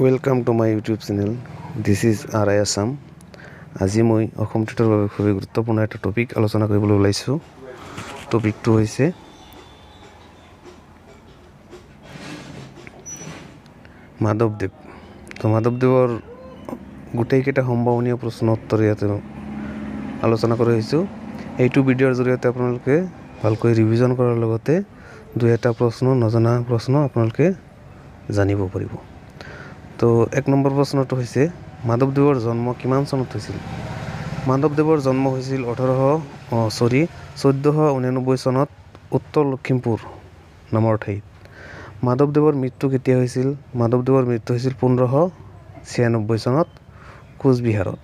Welcome to my YouTube channel. This is R I Assam. আজি মই অসম টেটৰ বাবে খুবেই গুৰুত্বপূৰ্ণ এটা টপিক আলোচনা কৰিবলৈ ওলাইছোঁ। টপিকটো হৈছে মাধৱদেৱ। তো মাধৱদেৱৰ গোটেইকেইটা সম্ভাৱনীয় প্ৰশ্ন উত্তৰ ইয়াতে আলোচনা কৰি আহিছোঁ। এইটো ভিডিঅ'ৰ জৰিয়তে আপোনালোকে ভালকৈ ৰিভিজন কৰাৰ লগতে দুই এটা প্ৰশ্ন নজনা প্ৰশ্ন আপোনালোকে জানিব পাৰিব। তো 1 নম্বৰ প্ৰশ্নটো হৈছে মাধৱদেৱৰ জন্ম কিমান চনত হৈছিল? মাধৱদেৱৰ জন্ম হৈছিল 1499 চনত উত্তৰ লখিমপুৰ নামৰ ঠাইত। মাধৱদেৱৰ মৃত্যু কেতিয়া হৈছিল? মাধৱদেৱৰ মৃত্যু হৈছিল 1596 চনত কোচবিহাৰত।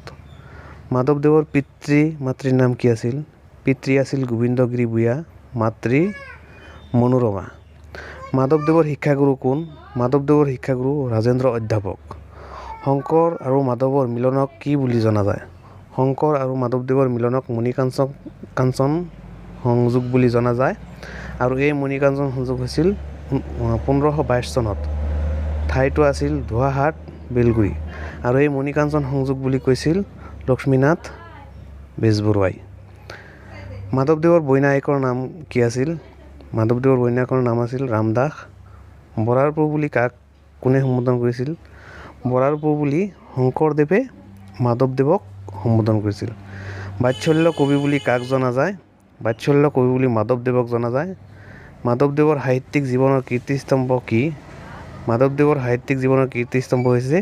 মাধৱদেৱৰ পিতৃ মাতৃৰ নাম কি আছিল? পিতৃ আছিল গোবিন্দগিৰি ভূঞা, মাতৃ মনোৰমা। মাধৱদেৱৰ শিক্ষাগুৰু কোন? মাধৱদেৱৰ শিক্ষাগুৰু ৰাজেন্দ্ৰ অধ্যাপক। শংকৰ আৰু মাধৱৰ মিলনক কি বুলি জনা যায়? শংকৰ আৰু মাধৱদেৱৰ মিলনক মণিকাঞ্চন সংযোগ বুলি জনা যায়। আৰু এই মণিকাঞ্চন সংযোগ হৈছিল 1522 চনত। ঠাইটো আছিল ধোৱাহাট বেলগুৰি। আৰু এই মণিকাঞ্চন সংযোগ বুলি কৈছিল লক্ষ্মীনাথ বেজবৰুৱাই। মাধৱদেৱৰ বৈনায়কৰ নাম কি আছিল? মাধৱদেৱৰ বৈনায়কৰ নাম আছিল ৰামদাস। বৰাৰ পো বুলি কাক কোনে সম্বোধন কৰিছিল? বৰাৰ পো বুলি শংকৰদেৱে মাধৱদেৱক সম্বোধন কৰিছিল। বাৎসল্য কবি বুলি কাক জনা যায়? বাৎসল্য কবি বুলি মাধৱদেৱক জনা যায়। মাধৱদেৱৰ সাহিত্যিক জীৱনৰ কীৰ্তিস্তম্ভ কি? মাধৱদেৱৰ সাহিত্যিক জীৱনৰ কীৰ্তিস্তম্ভ হৈছে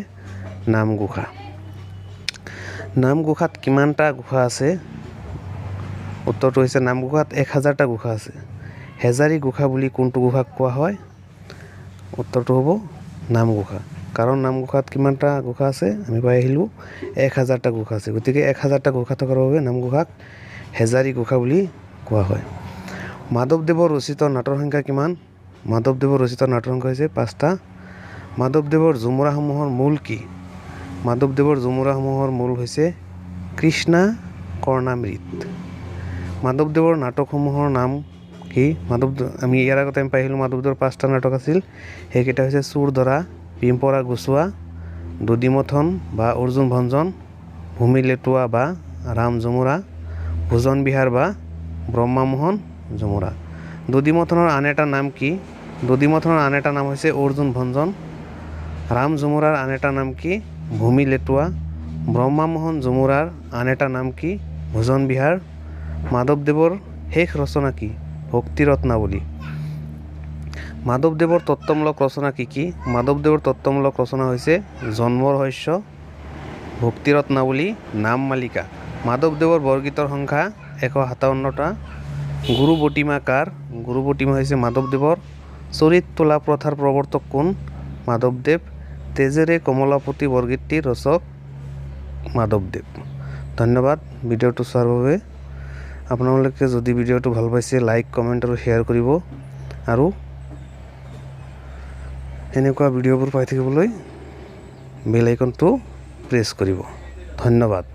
নামঘোষা। নামঘোষাত কিমানটা ঘোষা আছে? উত্তৰটো হৈছে নামঘোষাত 1000টা ঘোষা আছে। হেজাৰী ঘোষা বুলি কোনটো ঘোষাক কোৱা হয়? উত্তৰটো হ'ব নামঘোষা। কাৰণ নামঘোষাত কিমানটা ঘোষা আছে? আমি পাই আহিলোঁ 1000টা ঘোষা আছে। গতিকে 1000টা ঘোষা থকাৰ বাবে নামঘোষাক হেজাৰী ঘোষা বুলি কোৱা হয়। মাধৱদেৱৰ ৰচিত নাটৰ সংখ্যা কিমান? মাধৱদেৱৰ ৰচিত নাটৰ সংখ্যা হৈছে 5টা। মাধৱদেৱৰ ঝুমুৰাসমূহৰ মূল কি? মাধৱদেৱৰ ঝুমুৰাসমূহৰ মূল হৈছে কৃষ্ণা কৰ্ণামৃত। মাধৱদেৱৰ নাটকসমূহৰ নাম কি? আমি ইয়াৰ আগতে পাই আহিলোঁ মাধৱদেৱৰ 5টা নাটক আছিল। সেইকেইটা হৈছে চোৰধৰা, পিম্পৰা গুচোৱা, দধিমথন বা অৰ্জুন ভঞ্জন, ভূমি লেটুৱা বা ৰাম ঝুমুৰা, ভোজন বিহাৰ বা ব্ৰহ্মামোহন ঝুমুৰা। দধিমথনৰ আন এটা নাম কি? দধিমথনৰ আন এটা নাম হৈছে অৰ্জুন ভঞ্জন। ৰাম ঝুমুৰাৰ আন এটা নাম কি? ভূমি লেটুৱা। ব্ৰহ্মামোহন ঝুমুৰাৰ আন এটা নাম কি? ভোজন বিহাৰ। মাধৱদেৱৰ শেষ ৰচনা কি? ভক্তি ৰত্নাৱলী। মাধৱদেৱৰ তত্ত্বমূলক ৰচনা কি কি? মাধৱদেৱৰ তত্ত্বমূলক ৰচনা হৈছে জন্ম ৰহস্য, ভক্তি ৰত্নাৱলী, নাম মালিকা। মাধৱদেৱৰ বৰগীতৰ সংখ্যা 157টা। গুৰু বটিমা কাৰ? গুৰু বটিমা হৈছে মাধৱদেৱৰ। চৰিত তোলা প্ৰথাৰ প্ৰৱৰ্তক কোন? মাধৱদেৱ। তেজেৰে কমলাপতি বৰগীতটিৰ ৰচক মাধৱদেৱ। ধন্যবাদ ভিডিঅ'টো চোৱাৰ বাবে। আপোনালোকে যদি ভিডিঅ'টো ভাল পাইছে লাইক, কমেণ্ট আৰু শ্বেয়াৰ কৰিব আৰু এনেকুৱা ভিডিঅ'বোৰ পাই থাকিবলৈ বেল আইকনটো প্ৰেছ কৰিব। ধন্যবাদ।